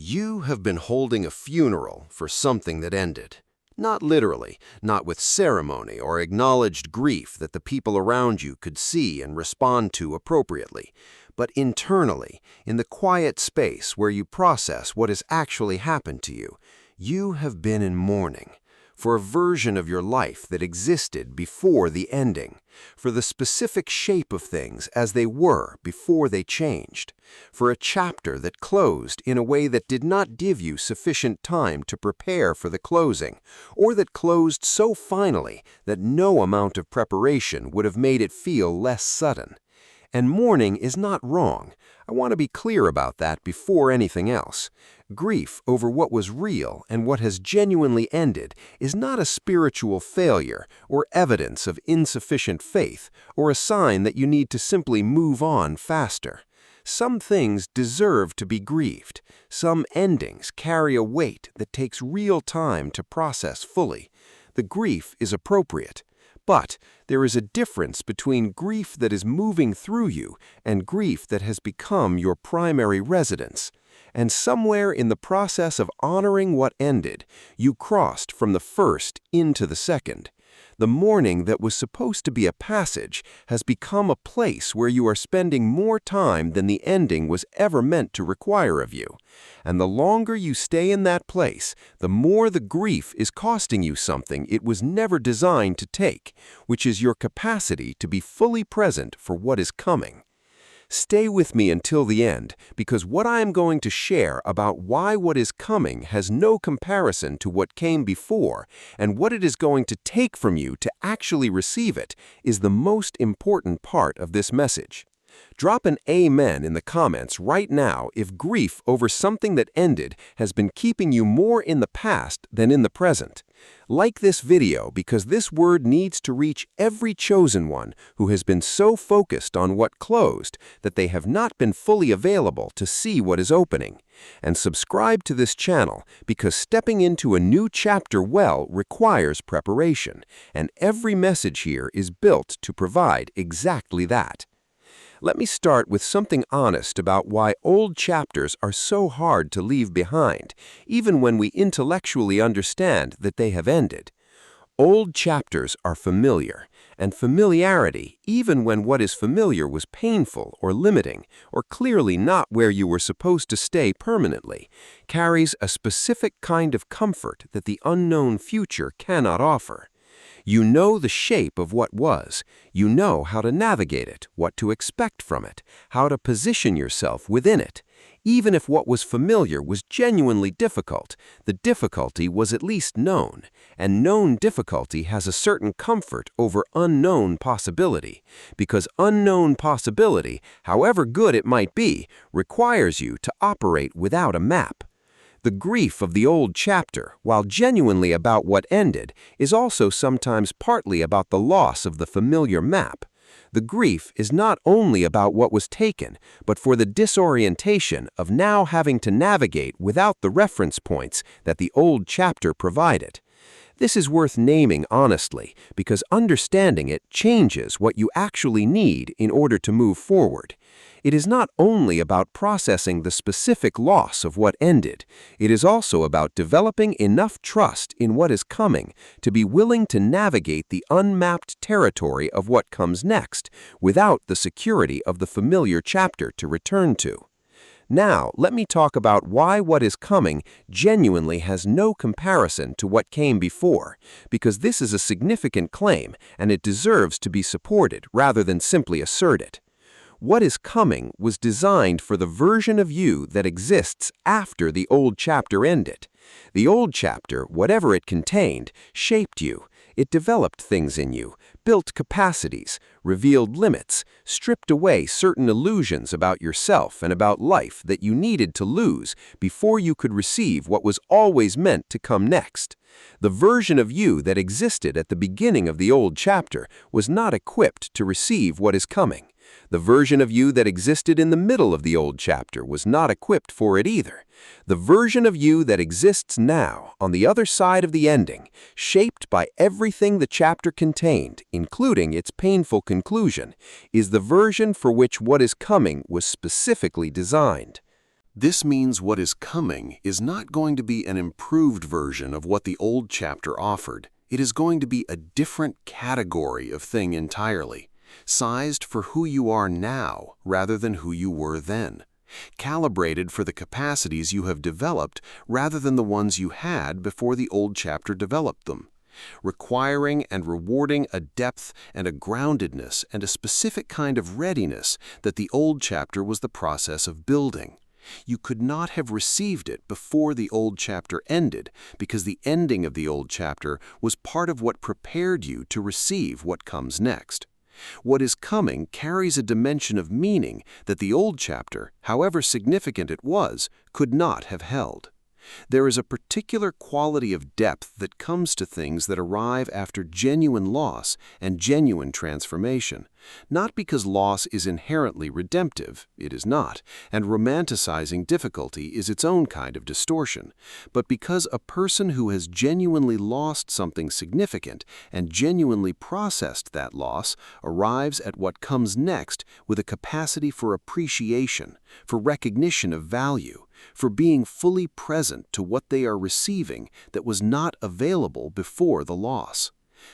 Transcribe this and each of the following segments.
You have been holding a funeral for something that ended. Not literally, not with ceremony or acknowledged grief that the people around you could see and respond to appropriately, but internally, in the quiet space where you process what has actually happened to you. You have been in mourning for a version of your life that existed before the ending, for the specific shape of things as they were before they changed, for a chapter that closed in a way that did not give you sufficient time to prepare for the closing, or that closed so finally that no amount of preparation would have made it feel less sudden. And mourning is not wrong. I want to be clear about that before anything else. Grief over what was real and what has genuinely ended is not a spiritual failure or evidence of insufficient faith or a sign that you need to simply move on faster. Some things deserve to be grieved. Some endings carry a weight that takes real time to process fully. The grief is appropriate. But there is a difference between grief that is moving through you and grief that has become your primary residence. And somewhere in the process of honoring what ended, you crossed from the first into the second. The mourning that was supposed to be a passage has become a place where you are spending more time than the ending was ever meant to require of you. And the longer you stay in that place, the more the grief is costing you something it was never designed to take, which is your capacity to be fully present for what is coming. Stay with me until the end, because what I am going to share about why what is coming has no comparison to what came before, and what it is going to take from you to actually receive it, is the most important part of this message. Drop an amen in the comments right now if grief over something that ended has been keeping you more in the past than in the present. Like this video because this word needs to reach every chosen one who has been so focused on what closed that they have not been fully available to see what is opening. And subscribe to this channel because stepping into a new chapter well requires preparation, and every message here is built to provide exactly that. Let me start with something honest about why old chapters are so hard to leave behind, even when we intellectually understand that they have ended. Old chapters are familiar, and familiarity, even when what is familiar was painful or limiting, or clearly not where you were supposed to stay permanently, carries a specific kind of comfort that the unknown future cannot offer. You know the shape of what was. You know how to navigate it, what to expect from it, how to position yourself within it. Even if what was familiar was genuinely difficult, the difficulty was at least known, and known difficulty has a certain comfort over unknown possibility, because unknown possibility, however good it might be, requires you to operate without a map. The grief of the old chapter, while genuinely about what ended, is also sometimes partly about the loss of the familiar map. The grief is not only about what was taken, but for the disorientation of now having to navigate without the reference points that the old chapter provided. This is worth naming honestly, because understanding it changes what you actually need in order to move forward. It is not only about processing the specific loss of what ended, it is also about developing enough trust in what is coming to be willing to navigate the unmapped territory of what comes next without the security of the familiar chapter to return to. Now, let me talk about why what is coming genuinely has no comparison to what came before, because this is a significant claim and it deserves to be supported rather than simply asserted. What is coming was designed for the version of you that exists after the old chapter ended. The old chapter, whatever it contained, shaped you. It developed things in you, built capacities, revealed limits, stripped away certain illusions about yourself and about life that you needed to lose before you could receive what was always meant to come next. The version of you that existed at the beginning of the old chapter was not equipped to receive what is coming. The version of you that existed in the middle of the old chapter was not equipped for it either. The version of you that exists now, on the other side of the ending, shaped by everything the chapter contained, including its painful conclusion, is the version for which what is coming was specifically designed. This means what is coming is not going to be an improved version of what the old chapter offered. It is going to be a different category of thing entirely, sized for who you are now rather than who you were then, calibrated for the capacities you have developed rather than the ones you had before the old chapter developed them, requiring and rewarding a depth and a groundedness and a specific kind of readiness that the old chapter was the process of building. You could not have received it before the old chapter ended, because the ending of the old chapter was part of what prepared you to receive what comes next. What is coming carries a dimension of meaning that the old chapter, however significant it was, could not have held. There is a particular quality of depth that comes to things that arrive after genuine loss and genuine transformation, not because loss is inherently redemptive, it is not, and romanticizing difficulty is its own kind of distortion, but because a person who has genuinely lost something significant and genuinely processed that loss arrives at what comes next with a capacity for appreciation, for recognition of value, for being fully present to what they are receiving that was not available before the loss.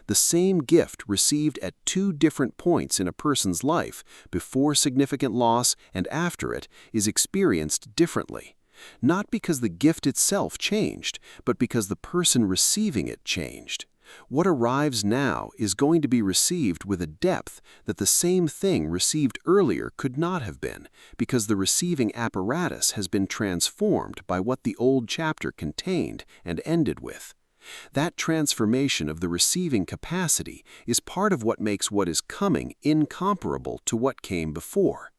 The same gift received at two different points in a person's life, before significant loss and after it, is experienced differently. Not because the gift itself changed, but because the person receiving it changed. What arrives now is going to be received with a depth that the same thing received earlier could not have been, because the receiving apparatus has been transformed by what the old chapter contained and ended with. That transformation of the receiving capacity is part of what makes what is coming incomparable to what came before.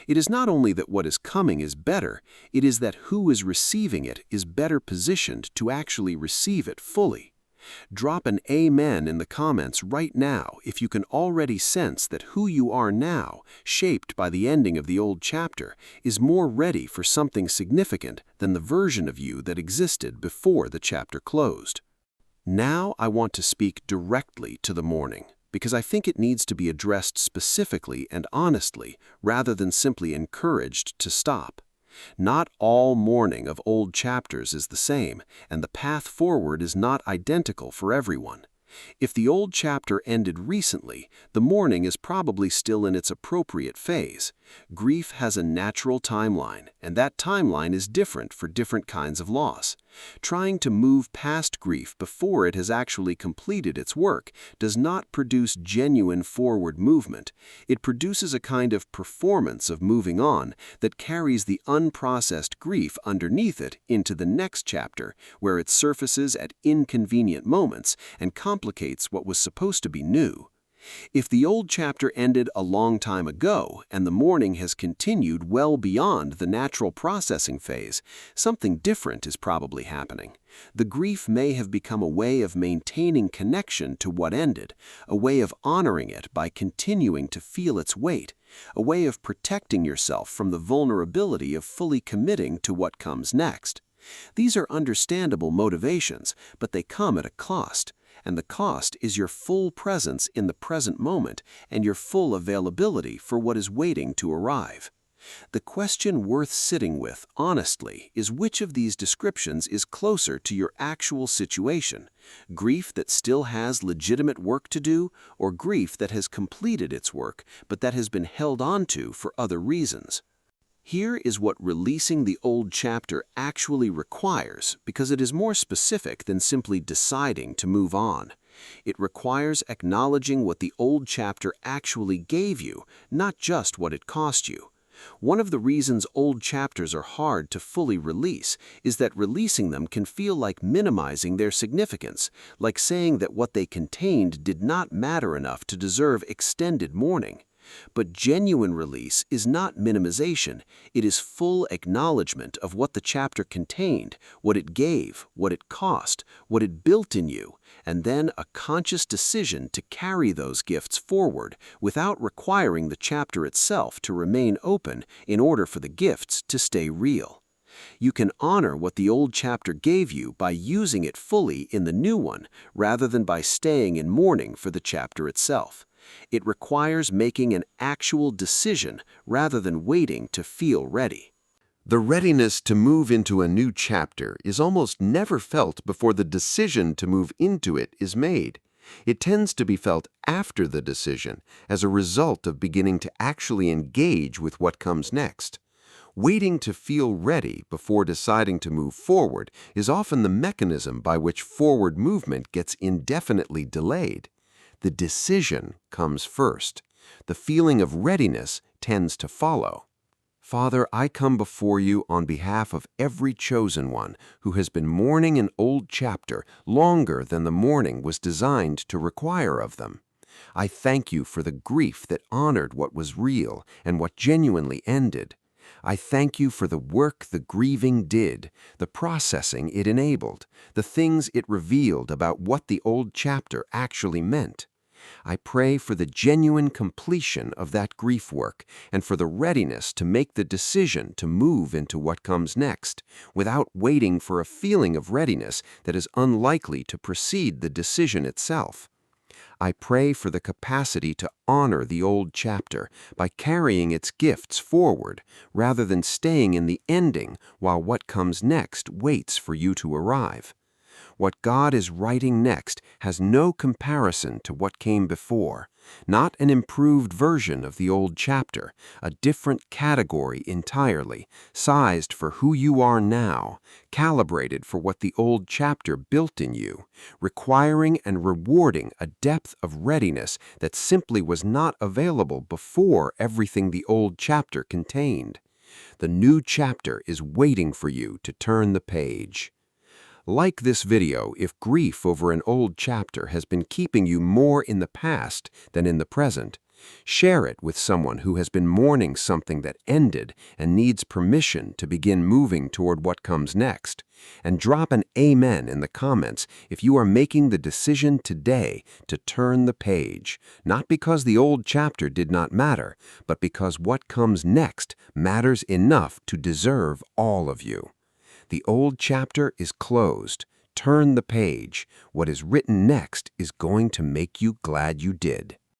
It is not only that what is coming is better, it is that who is receiving it is better positioned to actually receive it fully. Drop an amen in the comments right now if you can already sense that who you are now, shaped by the ending of the old chapter, is more ready for something significant than the version of you that existed before the chapter closed. Now I want to speak directly to the mourning, because I think it needs to be addressed specifically and honestly rather than simply encouraged to stop. Not all mourning of old chapters is the same, and the path forward is not identical for everyone. If the old chapter ended recently, the mourning is probably still in its appropriate phase. Grief has a natural timeline, and that timeline is different for different kinds of loss. Trying to move past grief before it has actually completed its work does not produce genuine forward movement. It produces a kind of performance of moving on that carries the unprocessed grief underneath it into the next chapter, where it surfaces at inconvenient moments and complicates what was supposed to be new. If the old chapter ended a long time ago and the mourning has continued well beyond the natural processing phase, something different is probably happening. The grief may have become a way of maintaining connection to what ended, a way of honoring it by continuing to feel its weight, a way of protecting yourself from the vulnerability of fully committing to what comes next. These are understandable motivations, but they come at a cost. And the cost is your full presence in the present moment and your full availability for what is waiting to arrive. The question worth sitting with, honestly, is which of these descriptions is closer to your actual situation: grief that still has legitimate work to do, or grief that has completed its work but that has been held onto for other reasons. Here is what releasing the old chapter actually requires, because it is more specific than simply deciding to move on. It requires acknowledging what the old chapter actually gave you, not just what it cost you. One of the reasons old chapters are hard to fully release is that releasing them can feel like minimizing their significance, like saying that what they contained did not matter enough to deserve extended mourning. But genuine release is not minimization, it is full acknowledgement of what the chapter contained, what it gave, what it cost, what it built in you, and then a conscious decision to carry those gifts forward without requiring the chapter itself to remain open in order for the gifts to stay real. You can honor what the old chapter gave you by using it fully in the new one, rather than by staying in mourning for the chapter itself. It requires making an actual decision rather than waiting to feel ready. The readiness to move into a new chapter is almost never felt before the decision to move into it is made. It tends to be felt after the decision, as a result of beginning to actually engage with what comes next. Waiting to feel ready before deciding to move forward is often the mechanism by which forward movement gets indefinitely delayed. The decision comes first. The feeling of readiness tends to follow. Father, I come before you on behalf of every chosen one who has been mourning an old chapter longer than the mourning was designed to require of them. I thank you for the grief that honored what was real and what genuinely ended. I thank you for the work the grieving did, the processing it enabled, the things it revealed about what the old chapter actually meant. I pray for the genuine completion of that grief work and for the readiness to make the decision to move into what comes next, without waiting for a feeling of readiness that is unlikely to precede the decision itself. I pray for the capacity to honor the old chapter by carrying its gifts forward rather than staying in the ending while what comes next waits for you to arrive. What God is writing next has no comparison to what came before, not an improved version of the old chapter, a different category entirely, sized for who you are now, calibrated for what the old chapter built in you, requiring and rewarding a depth of readiness that simply was not available before everything the old chapter contained. The new chapter is waiting for you to turn the page. Like this video if grief over an old chapter has been keeping you more in the past than in the present. Share it with someone who has been mourning something that ended and needs permission to begin moving toward what comes next. And drop an amen in the comments if you are making the decision today to turn the page, not because the old chapter did not matter, but because what comes next matters enough to deserve all of you. The old chapter is closed. Turn the page. What is written next is going to make you glad you did.